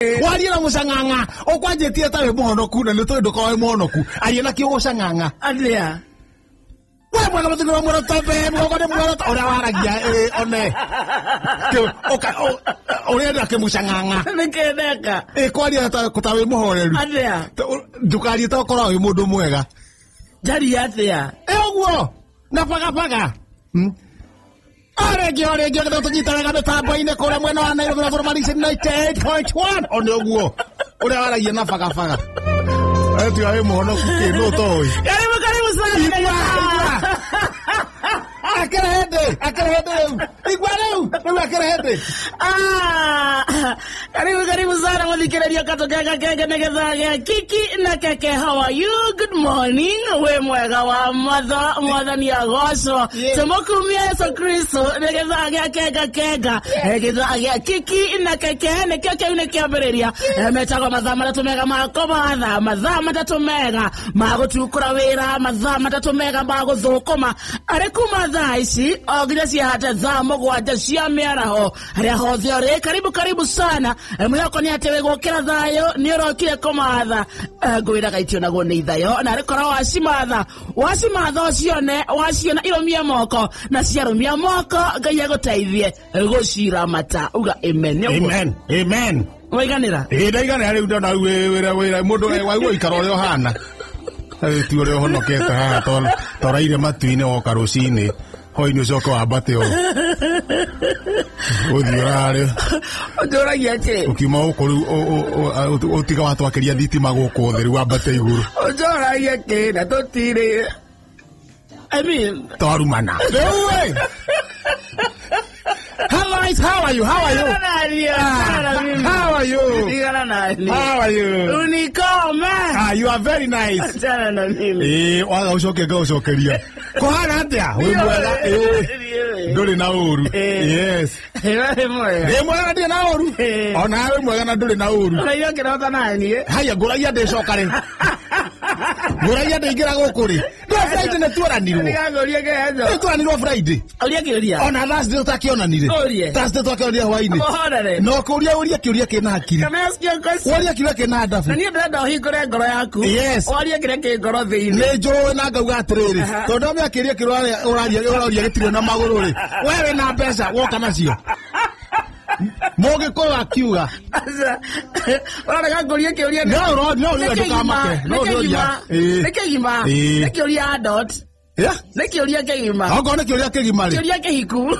Wali na musanganga okwajetie tawe monoku na nitondo kwa monoku ayena kiyo sanganga Adia wa mwana mutino mwana tobe mwana mwana ora waragia one oka ore ndake musanganga nikedeka kwali ata kutawe muhoreru Adia dukari to kora we mundu mwega jari atia ogwo na paga Oregi kada tunyitaraga mitambo-ini kuria mwena wa Nairobi na Formalism 98.1 one ogwo uria waragia na faga ati awe muhonoku no toy karibu sana Akerehede igwareu akerehede karibu sana muthikiriria katokega kenge negethagia kiki na keke. How are you? Good morning. We mwega wa mwathani agoco tumukumia Yesu Kristo negethagia kenge negethagia kiki na keke ne keke une kiambiriria metagwo mathaa matatu mega makomatha mathaa matatu mega magutukura wira mathaa matatu mega maguthukuma ari kuma thaa ici oginya ciahata thaa mugwanja cia miaraho haria hothe uri karibu sana mwihoko ni ati wigukira thayo ni urokire kumatha ngwira gaitio naguo ni thayo na rikora wacimatha ucione waciona iromia moko na ciaromia moko Ngai aguteithie gucira mata uga amen waiganira ndaiganira riu ndona wira mundu waigua ikaro rio hana ti uri honokete haha toraire matu-ini woka rucini hoini ucoke wambate o uthiurari njuragia ki ukiuma guku riu utiga watwakiria thitima guku thi riu wambate iguru njuragia ki na tutire twarumana riu How are you? Unikoma. You are very nice. Chana na mimi. Waga ucokeria. Kohana atia? We mwega. Nduri na uru. Yes. Mwega ndi na uru. Ona we mwega na nduri na uru. Kayo kirota nani Haya nguraia ndi cokare. Nguraia ndi ngira gukuri. Ndo Friday ne turanirwo. Ngagoria kezo. Turanirwo Friday. Uria kiuria. Ona Thursday utakionanire. Thursday twakionire hwaini. No kuria kiuria kina hakiri. Kamesikia kosi. Uria kiuria kina ndafu. Nani ndenda uhingure ngoro yaku. Yes. Uria kire ki ngoro thiini. Ni njoo na ngauga atiriri. Tondu me akiria kiruria uraria gitire na maguru ri. Wewe na mbeca woka nacio. Moge ko akiuga. Ora ngagoria kiuria. No ndukamake. Nekegima. Nekiuria dot. Yeah. Nekiuria kegima. Ogo nekiuria kegima ri. Kiuria kehiku.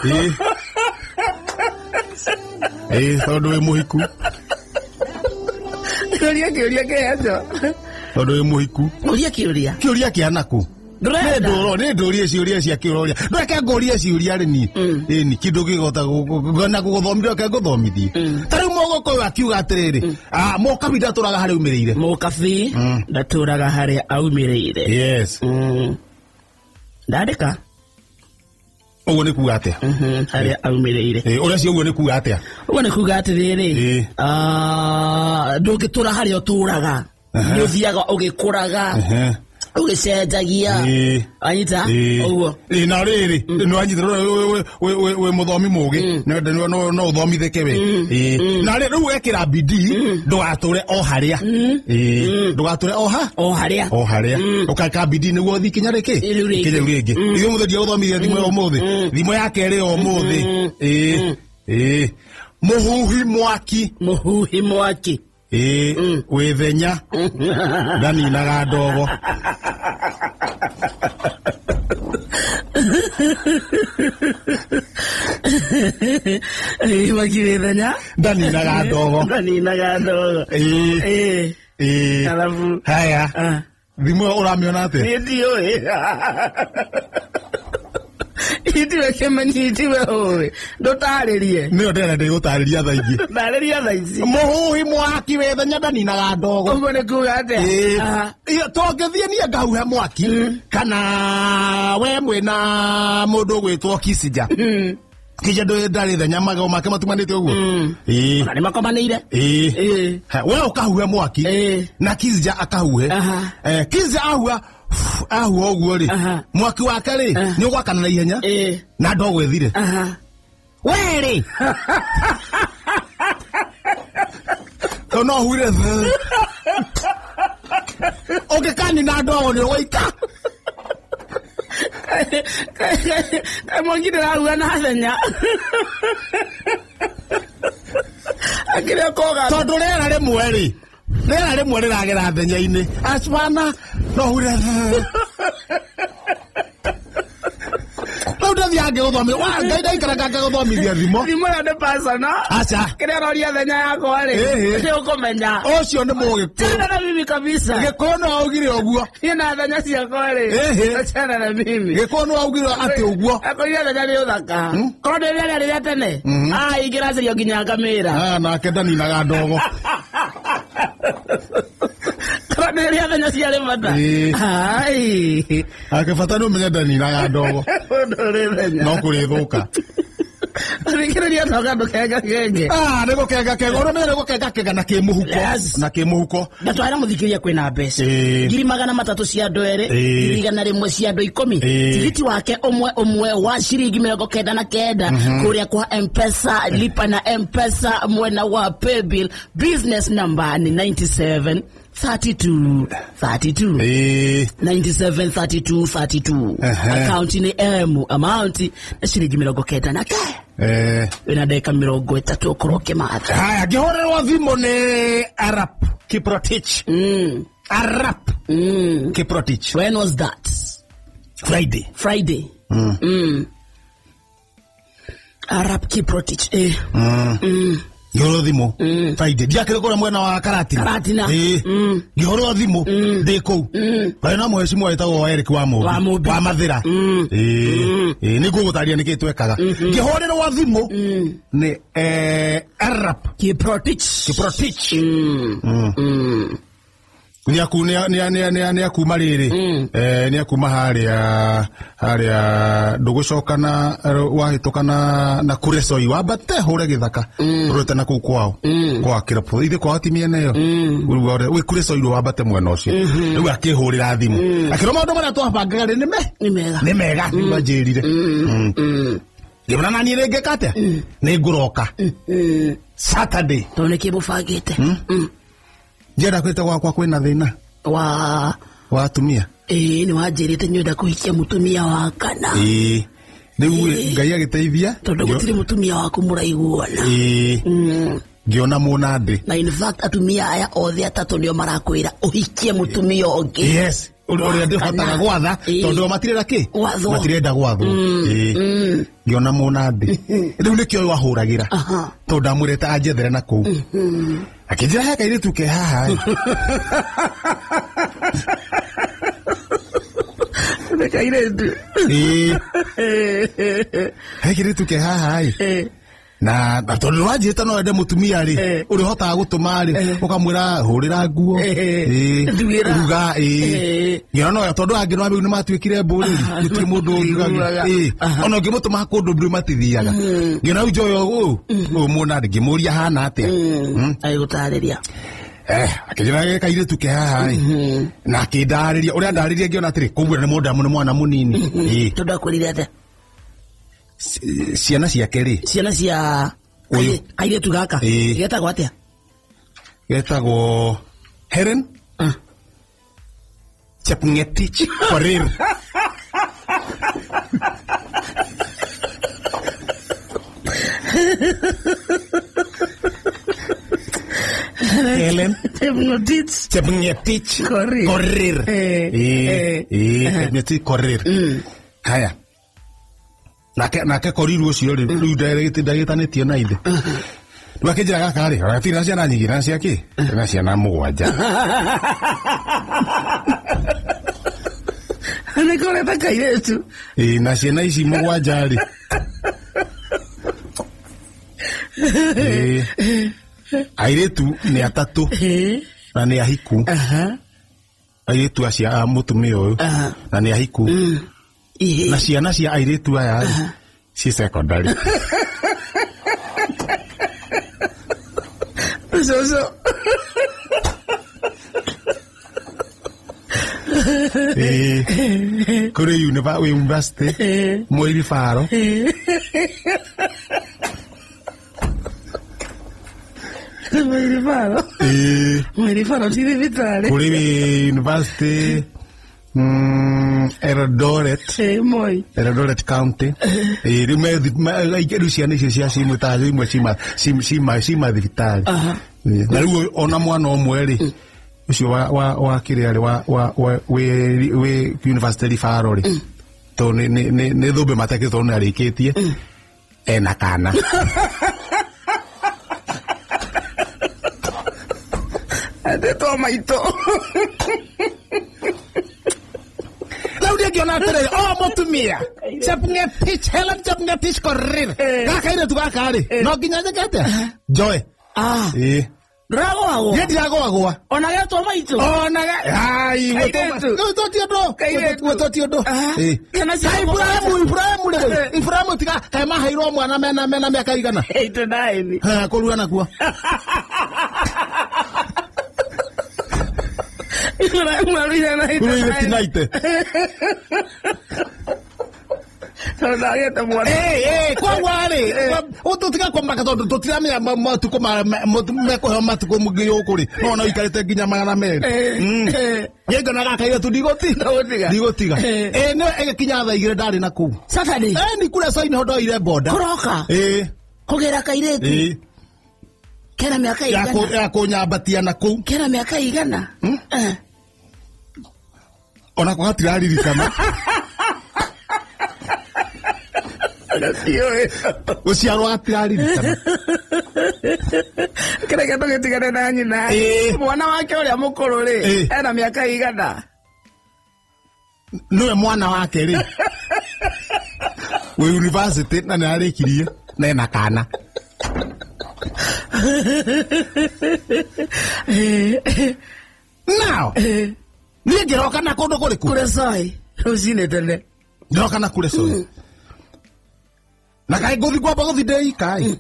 Tondu we muhiku. Kiuria kezo. Tondu we muhiku. Kiuria kianaku. Ni ndurie ciuria cia kiuria. Ndweke ngurie ciuria ri ni kindu gigota gona guthomithia ke guthomithie. Tariu mogo akiuga atiriri. Mokabi ndaturaga hari umirire. Mokabi ndaturaga hari aumirire. Yes. Ndandika. Uguo ni kuga atia? Hari aumirire. Uria cio uguo ni kuga atia? Uguo ni kuga atiriri. Ndugitura hari uturaga. Ni uthiaga ugikuraga. Ugicenjagia anyita uguo na riri no anyita we muthomi mugi no uthomitheke we na riri riu wekira bidii ndugature o haria ndugature o haria ukaka bidii niguo uthi kinya riki kinya ringi ithu muthia uthomithia thimo ya umuthi thimo ya keri o umuthi muhuhi mwaki withenya ndaninaga ndogo withenya ndaninaga ndogo alafu haya thimo uramiona ate ndio itiwe kemenyi itiwe howe ndotaririe niyo ndende gutariria tha ingi ndariria tha ici muhuhi mwaki wethenya ndaninaga ndogo uguo ni kuga atia tongithie nie ngahuhe mwaki kana we mwina mundu gwitwo Kisija kija ndari thenya magao make matumanite uguo ni makomanire we ukahuhe mwaki na Kisija akahuhe Kisija ahua uguo ri mwaki wake ri ni ugwakana na ihenya na ndogo ethire weri no huire oke kani na ndo ni waika mwingine raua na thenya akire koga tondu rera rimwe riragera thenya-ini aswana no huire Ngai ndaikaraga ngaguthomithia thimo ya de persona acha kire roria thenya yako ri ni ukumenya ucio ni mugikuru na mimi kabisa gikono augire oguo ina thenya ciako ri achana na mimi gikono augire ati oguo akoria thenya ni uthaka kono rĩrĩa tene ingĩracirio nginya ngamĩra nake ndaninaga ndogo kono rĩrĩa thenya ciarĩ mata akĩbata nĩ ũmenye ndaninaga ndogo no kũrĩthũka Rikiria toka ndukenga kenge. Nĩ gũkenga kenga. Ũrũmĩrĩre gũkenga kenga na kĩmũhuko. Na kĩmũhuko. Na twara mũthikĩria kwĩna mbeca. 300 cia andũ erĩ, 100 cia andũ 10. Tigiti wake umwe wa ciringi 99 kũrĩa kwa M-Pesa, lipa na M-Pesa mwena wa paybill. Business number ni 97 32 32 97 32 32. Account ni M amount na shilingi 99. Ina dakika 30 ukoroke matha. Haya gihorerwa thimo ni Arap Kiprotich. Arap Kiprotich. When was that? Friday. Arap Kiprotich. Gihoro thimo Friday ndiakire kora mwena wa Karatina gihoro thimo ndi ku bali na mweci mwetagwo Eric wa Mathira ni gugutaria niki twekaga gihorero thimo ni Arap Kiprotich ni akuma riri ni akuma haria ndugocokana wahitokana na kuresoi wambate hure githaka rute na kuu kwao kwa kirapo ithe kwa timie nayo we kuresoi wambate mwena ucio riu akihurira thimu akiro maundu maria twabangaga ri ni mega nimanjirire gibana nani rege kate ni nguroka Saturday tone kibufagite Jera kwete gwakwa kwina thina wa atumia ni wanjirite nyenda kuhikia mutumia wa kana riu Ngai agiteithia tondu gutiri mutumia waku muraiguana ngiona munandi na in fact atumia aya othe atatu ndio marakwira uhikie mutumia ungi yes uria ndihotaga gwatha tondu matirenda ki matirenda gwathwo ngiona munandi riu nikio wahuragira tondu amureta anjethere na kuu akijira heka ile tuke haha nekaire tu hekire tuke haha na tondu wajita no ende mutumia ri uri hota gutuma ri ukamwira hurira nguo ruga ngina no tondu angi no ni matwikire mburiri gutiri mundu ruga ona ngimutuma kundu mburu matithiaga ngina ujoyo muna ngimuria hana atia ai gutariria akijira kaire tuke haha na akindariria uria ndariria ngiona atiri kugura ni mundu amune mwana munini tondu akurire ate ciana ciake ciana cia kaire tu gaka getagwo atia getagwo Helen Chepngetich Korir Helen Chepngetich Korir Chepngetich Korir haya nake koriru ucio ri riu ndagĩtanĩtie na ithe rĩu akĩnjĩra gaka rĩ agatiri na ciana nyingĩ na ciake na ciana mũgwanja nĩkũreta kairĩtu na ciana ici mũgwanja rĩ airĩtu nĩ atatũ na nĩ ahiku airĩtu acia mũtumia ũyũ na nĩ ahiku na ciana cia airĩtu aya ci secondary so kuri university mweri faro Mwirifano. Mwirifano tiri vitale. Kuri university Eldoret. Moi. Eldoret County. Rime igeru ciana icio cia cimu ta imwe cima thibitari. Na riu ona mwana omwe ri ucio wa kiriari wa we university rifaro ri to ne thumbe matake to na rikitie ena kana ade to maito Laudia giona tere mutumia chapnge pitch Helen chapnge pitch correr gakaire tu gakari no ginya jakete Joy Drago agua. Ye drago agua. Onaga to maito. Onaga. Ai, no to tiodo. To tiodo. Kana sai Ibrahim tika kama hairo mwana mena miaka igana. Eito naini. Ha kolua na kuwa. Kulua tinaite. Kwa wale ututika kwa mbaka tutirame matuko meko matuko mugiyo kuri no no ikarete ginya magana mere yega na gakaire tu digotiga no kinya tha igire ndari na ku Saturday ni kule saini hodo ire boda kuroka kugera kairetu kera miaka igana ya kunyambatia na ku kera miaka igana ona kwa tirari kama uciarwo atirari rikana kereke tugitigane na nyina mwana wake uria mukuru ri ena miaka igana niwe mwana wake ri we university na narikirie na ena kana now ni ngiroka na kundu kuriku kure sai ucine tene ngiroka na kure sai na kai gothi kwa bago thidei kai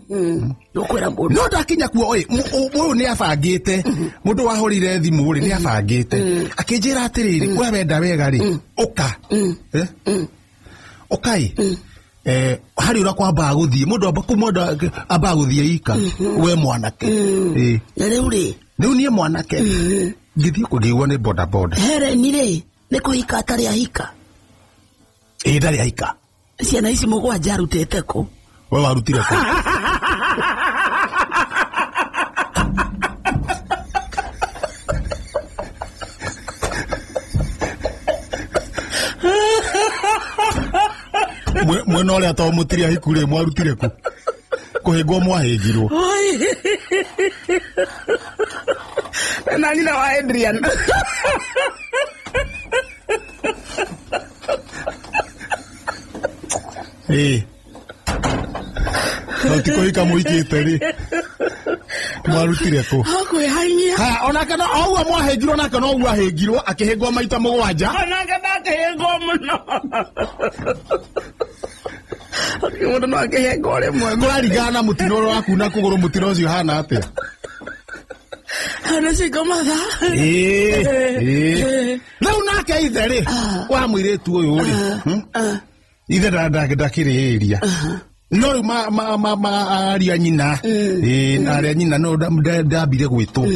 ukwera mundu no ndakinya kuo oi muyu ni abangite mundu wahorire thimu ri ni abangite akinjira atiriri we wenda wega ri uka ukai hari ura kwa ba guthie mundu aba guthie ika we mwanake na riu ni mwanake ngithie kugiwa ni boda boda here ni ri ni kuhika atari ahika ndari ahika ciana ici mugwanja arutete ku we warutire ku mwena uria to mutiri ahikure mwarutire ku kuhingwo mwahingirwo na nyina wa Adrian no tiko hika muikite ri mwarutire ku hakwe hainya ha ona kana ogwa mwahengirwo na kana ogwa ahengirwo akihengwo maita mugwanja ona kana akihengwo muno mundu no akihengwo rimwe kurarigana mutino waku na kuguru mutino ucio hana atia ana sigomatha riu nake ithe ri wa mwiritu uyu ri ithe ndakiriria no riu aria nyina na aria nyina no ndambire gwitwo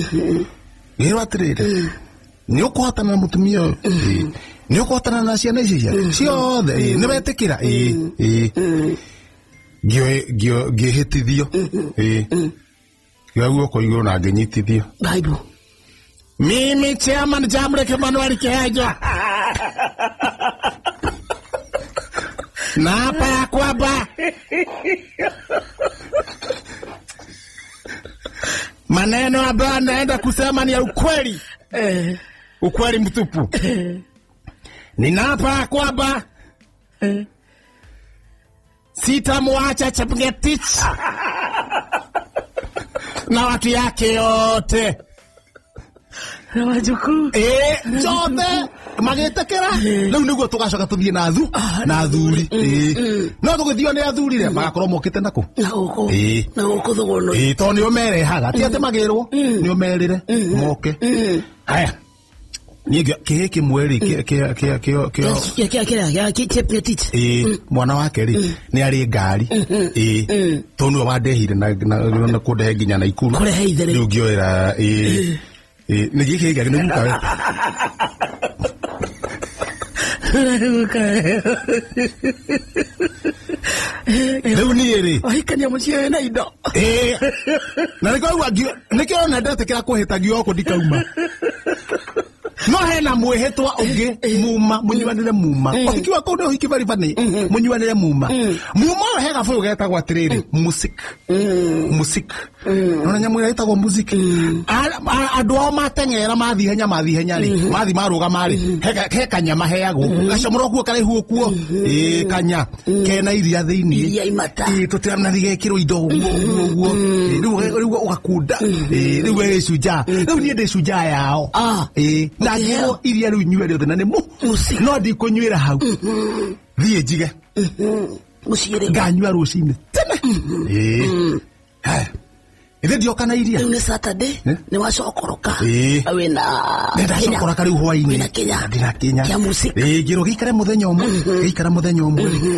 giro atirire ni ukuhotana na mutumia uyu ni ukuhotana na ciana ici ciothe ni betikira ngihitithio gĩaguo ko igũrũ na ngĩnyitithio Bible mimi chairman Jamreke Manuel Kĩenjo na hapa ya kwamba maneno ambayo anaenda kusema ni ya ukweli ukweli mtupu ninaapa ya kwamba sitamwacha Chepngetich na watu yake yote na wajukuu zote magitekera riu niguo tugacoka tuthie na athuri no tugithio ni athuri re magakorwo mokite naku na guku thuguno to ni umerehaga ti ati magirwo ni umerire moke haya Niga kihiki mweri mwana wake ri ni ari ngari tonu wandehire na kundehe nginya na ikuru riu ngioera ni giki ngari ni mukawe riu ni ri aikania mucie na indo na nikio na ndatekera kuhitagio oko ndikauma no hena mwehitwa ungi muma munywanire muma okiwa ko ndo hiki bari bani munywanire muma muma hega fuyo getagwa atiriri music no nyamwira hitagwa music andu ao matengera mathi henya ri mathi maruga mari heka nyama heagwo gacamuro kuo karaihu kuo kanya kena iria thiini tutirana thigekirwo indo guo riu ugakunda riu we suja riu ni ndi suja yao Nagiro iria riu nyuere othe na ni no ndi kunywira hau thie njige mucire nganywa rucini tene ithe ndioka na iria ni Saturday ni wacokoroka wina ndacokoroka riu hwaini ndina kinya ngiro gikare muthenya umwe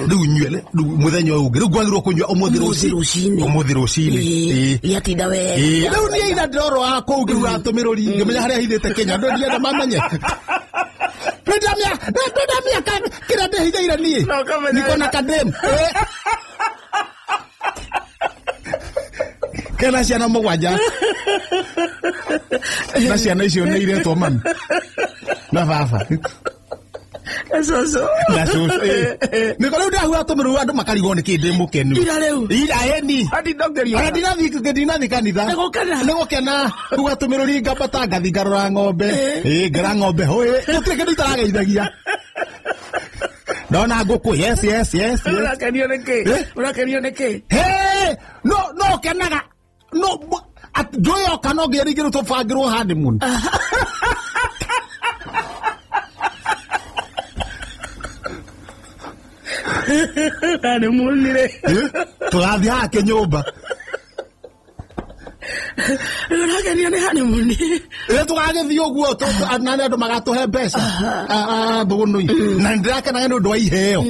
riu nywele muthenya ungi riu gwagirwo kunywa umuthi rucini yatinda we riu ni ina ndoro ako ngiru atumiruri ngimenya haria hithite Kenya ndo ndienda mamenye Pedamia kira ndehithaire nie niko na kadem kena ciana mugwanja na ciana icio nĩ iretwo mami na baba Soso niko rĩu ndahua atũmĩrwo andũ makarigwo nĩ kĩndĩ mũkenu ira eni ndinathi kanitha nĩ gũkena ugatũmĩrwo ri ngambata ngathi ngarora ng'ombe ngara ng'ombe gũtirĩ kĩndũ itarageithagia ndona ngũkũ yes ũrakenio nĩkĩ no kenaga no ndoyo kana ngerigiro tofagirwo honeymoon honeymoon re turathi hake nyumba ũrakenio nĩ honeymoon tũgagĩthiĩ ũguo nani andũ magatuhe mbeca thũgũnũ na ndĩrakena nĩ ũndũ wa iheo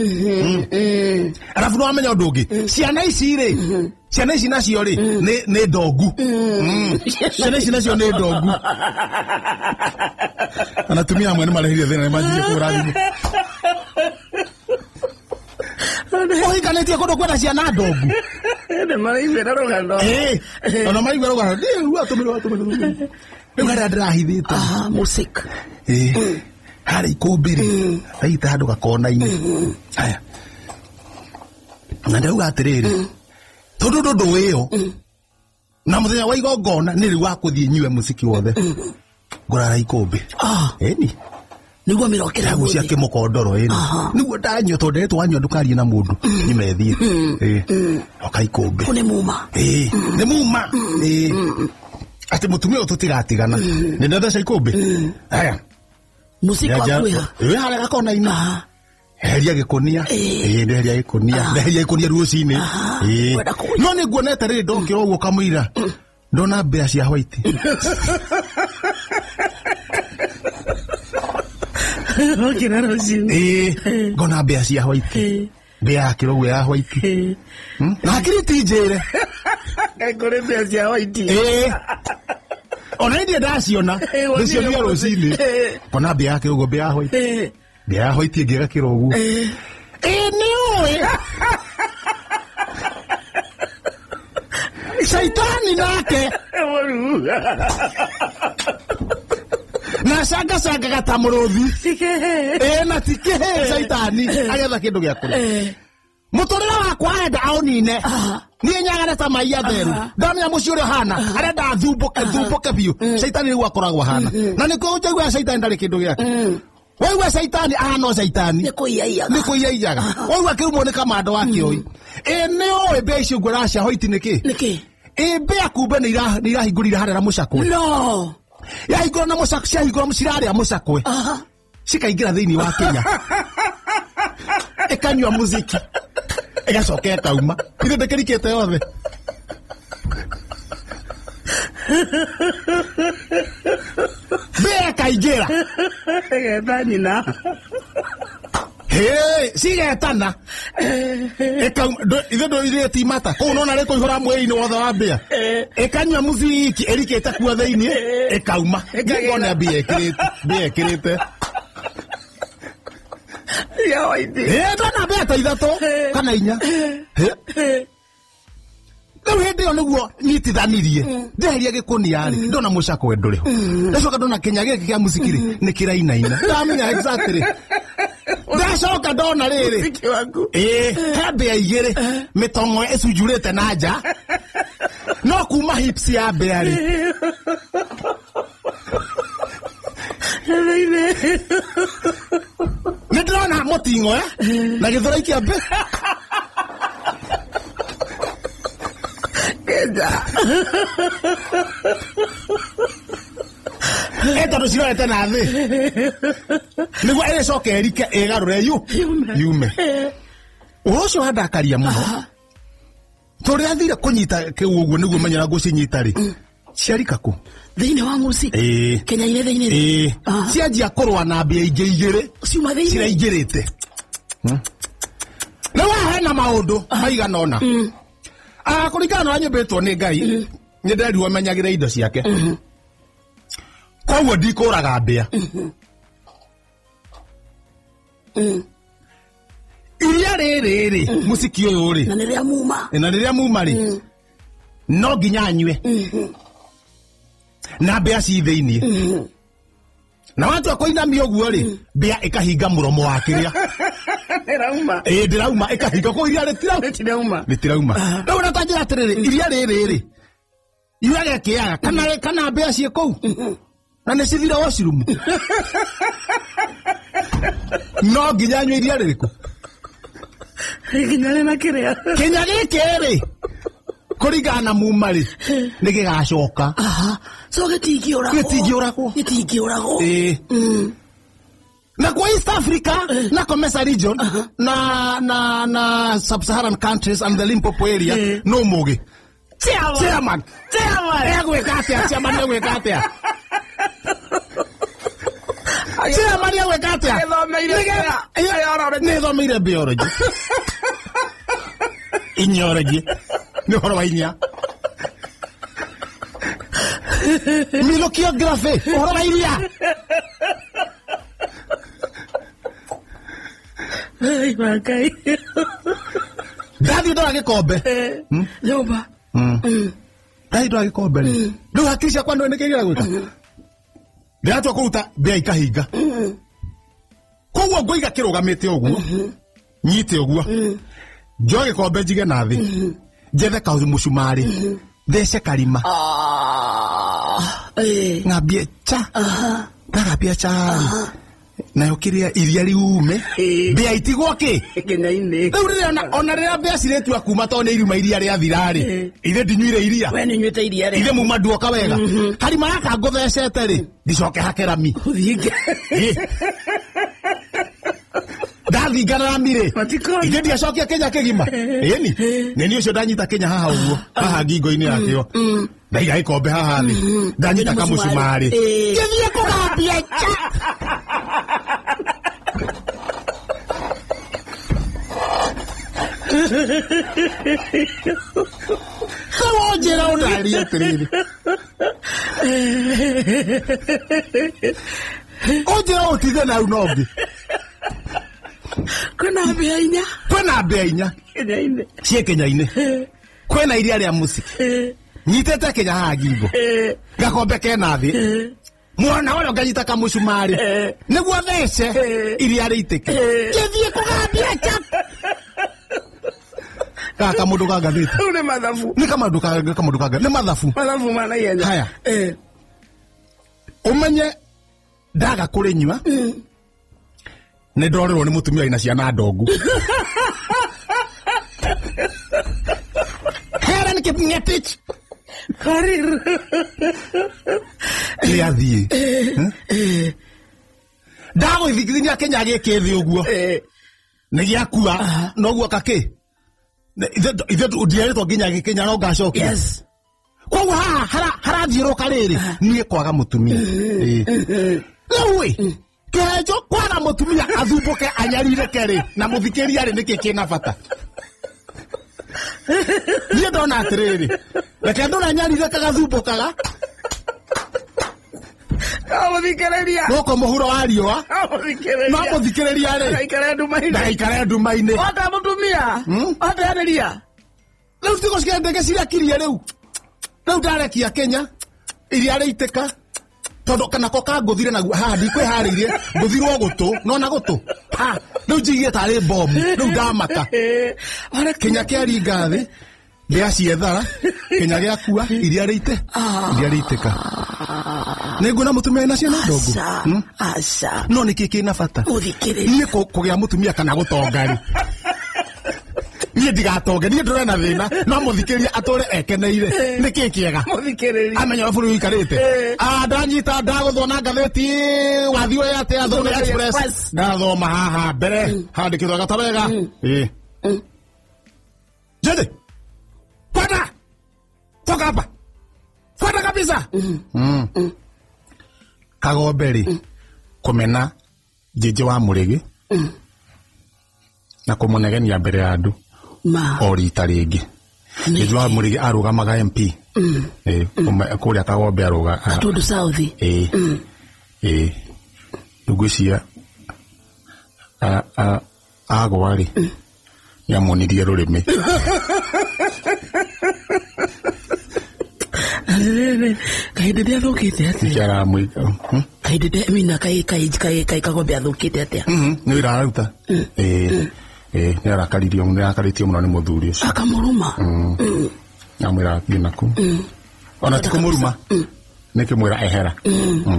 arabu nĩ wamenya ũndũ ũngĩ ciana ici nacio rĩ nĩ ndongu ciana ici nacio nĩ ndongu na atumia amwe nĩ marehirie thĩna nĩ manjirie kũgũra thimũ ũhikanĩtie kũndũ kwĩna ciana ndongu maraiguĩra rũgano ona maraigua rũgano rĩu atũmĩrwo rĩu harĩa ndĩrahithĩte music harĩa ikũmbĩ rĩ aita handũ gakona-inĩ aya na ndauga atĩrĩrĩ tondũ ndũndũ ĩyo na mũthenya wa igongona nĩ rĩu wa kũthiĩ nyue mũciki wothe ngũrara ikũmbĩ ĩni niguo mirokera gucia kimukondoro ĩni niguo ndanyua tondũ ndĩretwo wanyua ndũkarie na mũndũ nyimethie oka ikũmbĩ kune muma nĩ muma ati mutumia ũyũ tũtigatigana nĩ ndetheca ikũmbĩ aya musiki wakwĩha harĩa gakona-inĩ heria gĩkũnia ndeheria gĩkũnia ruocinĩ no nĩ nguonete rĩrĩ ndokĩra ũguo kamũira ndona mbĩa cia white ngona mbĩa cia white mbĩa yakĩra ũguo ya white na hakiri ti njĩre kũrĩ mbĩa cia white ona indie ndaciona ndĩcionire rũcinĩ ngona mbĩa yakĩra ũguo mbĩa ya white mbĩa ya white ĩngĩ ĩgakĩra ũguo nĩ ũĩ shaitani nake na canga gata mũrũthi na tikehe shaitani agetha kĩndũ gĩa kũrĩa mũtũrĩre wakwa arenda aũnine niĩ nyagane ta mai atheru ndamenya mũciĩ ũrĩa hana arenda thumbũke biũ shaitani rĩu akoragwo hana na nĩkĩo njaigua shaitani ndarĩ kĩndũ gĩake waigua shaitani ahana shaitani nĩ kũiyaiyaga waigua kĩrumwo nĩ kamando wa kĩoi nĩ ũĩ mbĩa icio nguo racia hoiti nĩkĩ mbĩa kumbe nĩ irahingũrire harĩa na mũcakwe yahingũra na mũcakwe ciahingũra cirarĩa mũcakwe cikaingĩra thĩinĩ wa Kenya ĩkanyua muziki ĩgacoka ĩkauma ithe ndĩkĩrikĩte yothe mbĩa ĩkaingĩra geta nyina sigetana ithe ndo ile timata ko nona reko ihora mweri-ini wothe wa mbia ikanywa muziki erikete kuo thiini ikauma ngona mbia ekirite ya waidi ndona mbia ta ithatu kana inya Kau hindi yo niguo nyitithanirie ndeheria gikunia ri ndona mucako nduriho ndacoka ndona Kenya giki kia musikiri ni kirainaina ndamenya exactly ndacoka ndona riri musiki waku hembe ya igiri mitongo icunjurite na nja no kuma hips ya mbea ri nindrona mutingo na githura kia mbe ndo cirorete na thi niguo iricoke erike igarure yume ucio handakaria muno turi athire kunyita kiu uguo niguo menyera gucinyita ri ciarika ku thiini wa musiki Kenya-ini thiini cianjia kurwa na mbia ingi igiri ciuma thiini ciraingirite na wahena maundu maigana ona kuringana na nyumbitwo ni Ngai ni nderirwo menyagire indo ciake koguo ndikuraga mbia iria riri musiki uyu ri na riria muma ri no nginya nyue na mbia ci thiini na watu akoinamia uguo ri mbia ikahinga muromo wa kiria ndirauma ikahinga ko iria ritirauma riu na tanjira atiriri iria riri iria kiaga kana mbia ci kou na nä cithira washroom no nginya nyue iria ririku Kenya giki kuringana na muma ri ni gigacoka so gitingiuragwo na kwa East Africa na Comesa region na sub-Saharan countries and the Limpopo area no mugi chairman egwika atia chairman egwika atia chairman egwika atia nithomeire biology inyorogy ni horo wa inya geography horo wa iria ai bakai dadi ndo agikombe nyumba dadi ndo agikombe ndo hakisha kwando nekegira gwika ndiratwa kuruta mbia ikahinga koguo ngoiga kirugamite uguo nyite uguo njoe gikombe njige na thi njethe kauthi mucumari thece karima ngambie cha ngambia cha nayo kiria iria riume mbia itigwo ki Kenya-ini riu riria ona riria mbia ciretua kuma to ni iruma iria ria thirari ithe ndinyuire iria we ni nyuite iria ri ithe muma nduoka wega harima yaka nguthecete ri ndicoke hakerami ndathingana na mire ithe ndiacokia Kenya kigima ni nini ucio ndanyita Kenya haha uguo haha ngingo-ini yakio ndaiga ikombe haha thi ndanyita kamucumari githie kugambia cha njira undaria atiriri unjira utithe nau nongi kwina mbia inya Kenya-ini cie Kenya-ini kwina iria ria musiki nyitete Kenya haha ngingo gakombe kena thi mwana wale nganyita kamucumari niguo thece iria riitike githie kugambia cha kaka mundu kagathite une mathafu ni kama mundu kaga ni mathafu mana yenya haya umenye ndaga kurinywa ni ndorerwo ni mutumia ina ciana ndongu Helen Kipngetich karir yathie ndago ithikiriria Kenya giki thi uguo ni giakua no guo kaki ithe ndiaritwo nginya Kenya no ngacokia yes koguo harathiũrũka rĩrĩ niĩ kwaga mũtumia rĩu Kejo kwara mutumia athumbuke anyarire keri na muthikiria ri niki kina bata. Ni ndona atiriri. Reke ndona nyarire kagathumbukaga. Kamuthikiriria. Goko muhuro wa riwa. Kamuthikiriria. No muthikiriria ri. Ndaikare ndumaine. Ota mutumia. Ota yaniria. Riu tigo cia ndege ciria kirie riu. Riu ndarekia Kenya. Iria reiteka. Todo kana koka nguthire na handi kwi haririe nguthirwo gutu nona gutu ha riu njigie tari bomu riu ndamaka Kenya kiaringa thi ndia ciethara Kenya giakua iria reiteka ninguna mutumia na ciana ndongo Asha no niki kina bata uthikiririe kugia mutumia kana gutongari Niĩ ndigatonge niĩ ndurena thina no muthikiriria atore ekeneire niki kiega muthikiriria amenya bũrũri wikarĩte ndanyita ndaguthwo na ngathĩti wathiwe ate athome express ndathoma haha mbere handĩkĩtwo gatabega Jede kwenda toka hapa kwenda kabisa Kagombe kumena jeje wa Mũrĩgĩ na kũmũnegenia mbere ya andũ orita ringi jeje wa Mũrĩgĩ arugamaga MP kuria Kagombe aruga Gatundu South ngwĩcia agwari yamunirie rurimi kainde dia thukite atia kiara muika kainde dia mina kai Kagombe athukite atia ni iraruta ni arakaririo muno ni muthuri ucio akamuruma amwira nginaku ona tikumuruma nikimwira ehera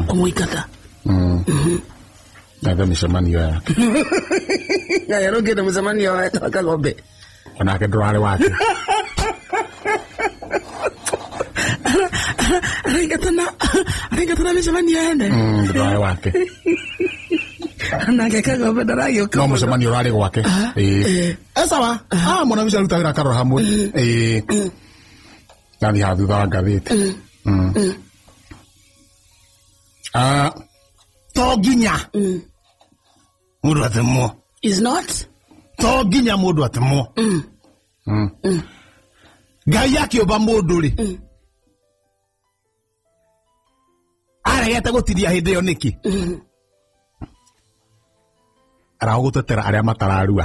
kumuikata na mĩcemanio yake yarongete mĩcemanio wa Kagombe onake ndũrarĩ wake arengatana mĩcemanio ene ndũrarĩ wake nake Kagombe ndaragĩũka no mũcemanio ũrarĩ gwake sawa mwana mĩcia rutagĩra karora hamwe nathi ha thutha wa ngathĩti to nginya mundu atemwo is not to nginya mundu atemwo Ngai akiumba mundu ri aregete gutiria hindi iyo niki aragutetera aria matararua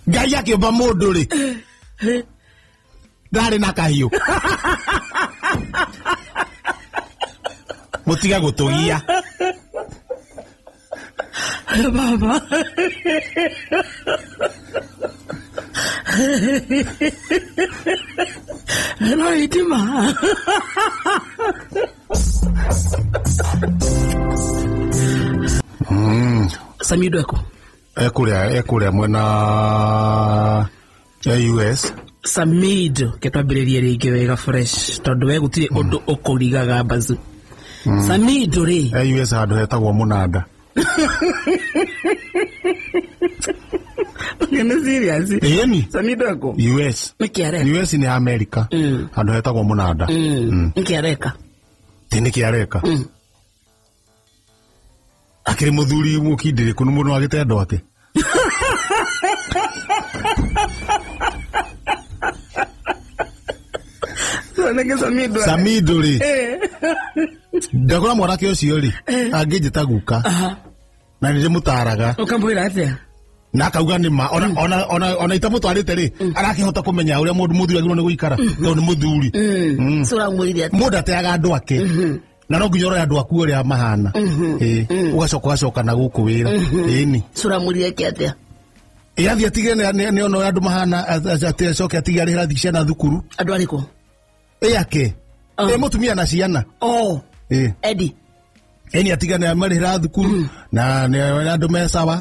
Ngai akiumba mundu ri ndari na kahiu mutiga gutugia baba no itima Samido ekuria mwena US Samido ketwambiririe ringi wega fresh tondu we gutire undu ukurigaga bazu Samido ri US handu hetagwo Munanda ngene serious ni Samido ako US US ni America handu hetagwo Munanda nkiareka tini kiareka akiri muthuri mukindire kunu muno agitendo ake Samido ri ndakora mwanake ucio ri angijita guka na nije mutaraga ukamwira atia na kauga ni ma ona itamutwarite ri arakihota kumenya uria mundu muthuri agirwo ni guikara no ni muthuri sura mwiri atia mundu ateaga andu ake na no nginya uria andu aku uria mahana ugacoka na guku wira ni sura mwiri yake atia yathi atigire ni ono andu mahana acoke atigire ari rathi ciana thukuru andu ariko yake mutumia na ciana Eddie eni atiga ni amarira thukuru na ni andu mesawa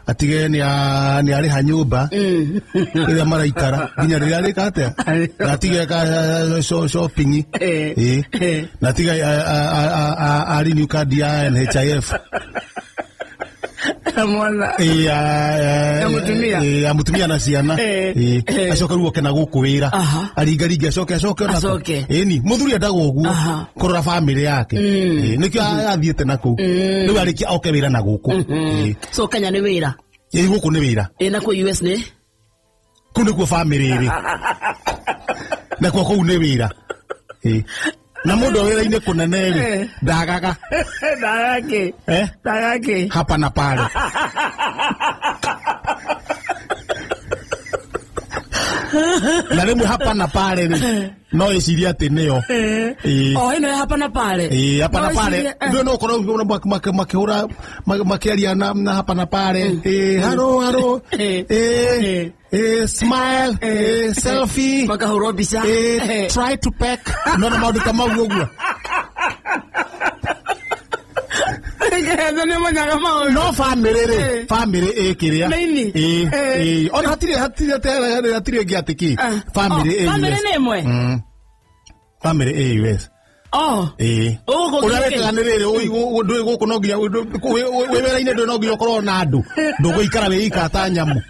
atige ni ari hanyumba ira maraikara ginya rira rikate atige ka shopping na atige ari new card ya NHIF mwana amutumia na ciana acoka ruo kena gukwira aringaringa acoke eni muthuri endaga uguo kurora family yake nikio athiete naku riu arikia oke wira na guku so Kenya ni wira guku ni wira na ku US ni kunikuo family ri na ku ni wira na mundu wira-ini kunene ri ndagaga ndagake hapa na pale na rimwe hapa na pale ri no iciria ati nio ino hapa na pale hapa na pale ndio no korwo makihura makiaria na hapa na pale haro smile selfie makahurwo bica try to peck no maundu kama uguo no family kiria ona hatire giatiki family ni imwe family US urareka nirire ndui guku no nginya wewera-ini ndu no nginya ukorwo na andu nduguikara wiika ta nyamu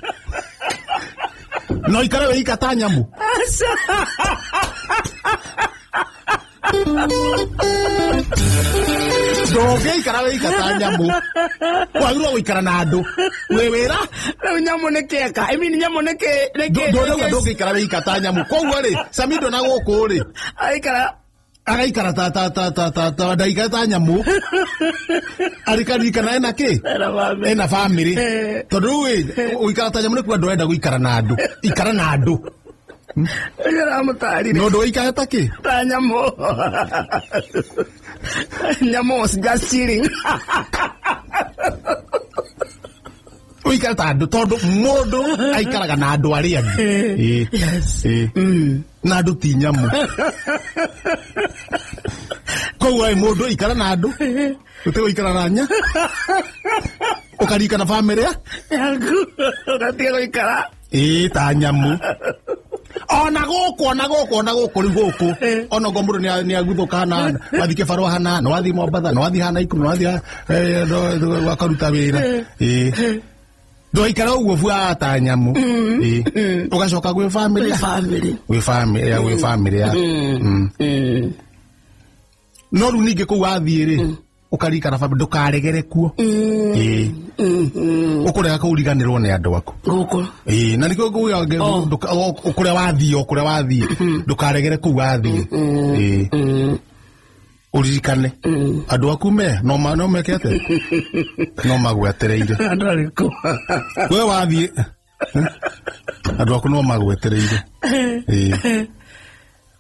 no ikara wiika ta nyamu ndugeikara wiika ta nyamu wagirwo guikara na andu wewera nyamu ni kieka nyamu ni ndugeikara wiika ta nyamu koguo ri Samido na guku ri agaikara ta ndaikara ta nyamu arikarikana ena family tondu uikara ta nyamu ni kuga ndurenda guikara na andu ikara na andu no nduikara ta ki ta nyamu nyamu was just chilling uikara ta andu tondu mundu aikaraga na andu aria angi na andu ti nyamu koguo mundu ikara na andu utigũikara na nya ukarikana family yaku ugatiga guikara ta nyamu ona guku riu guku ona ngo mundu ni aguthuka hana wathike farwa hana no wathi Mombasa no wathi hana ikuru no wathi wakaruta wira nduikara uguo bua ta nyamu ugacoka gwi family ya no riu ningi kuu wathie ri ukarikana family ndukaregere kuo ukurega kuriganirwo ni andu aku guku na nikio ukuria wathie ndukaregere kuu wathie uririkane andu aku no mekete no magwetereire we wathie andu aku no magwetereire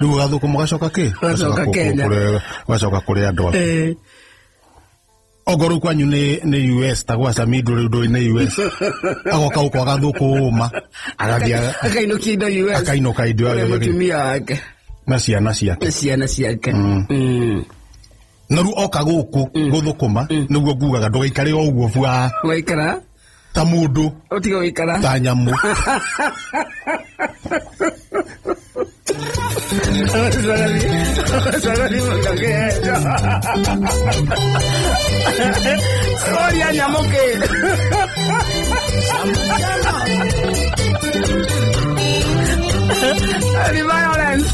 riu gathuku mugacoka ki gacoka kuri andu aku ogoru kwanyu ni US tagwa Samido riu ni US agoka uko gathuku agathia akainukia indo US akainuka indo mutumia wake na ciana ciake na riu oka guku guthukuma niguo ngugaga ndugaikare o uguo bua waikara ta mundu utiga waikara ta nyamu Gloria nyamuke violence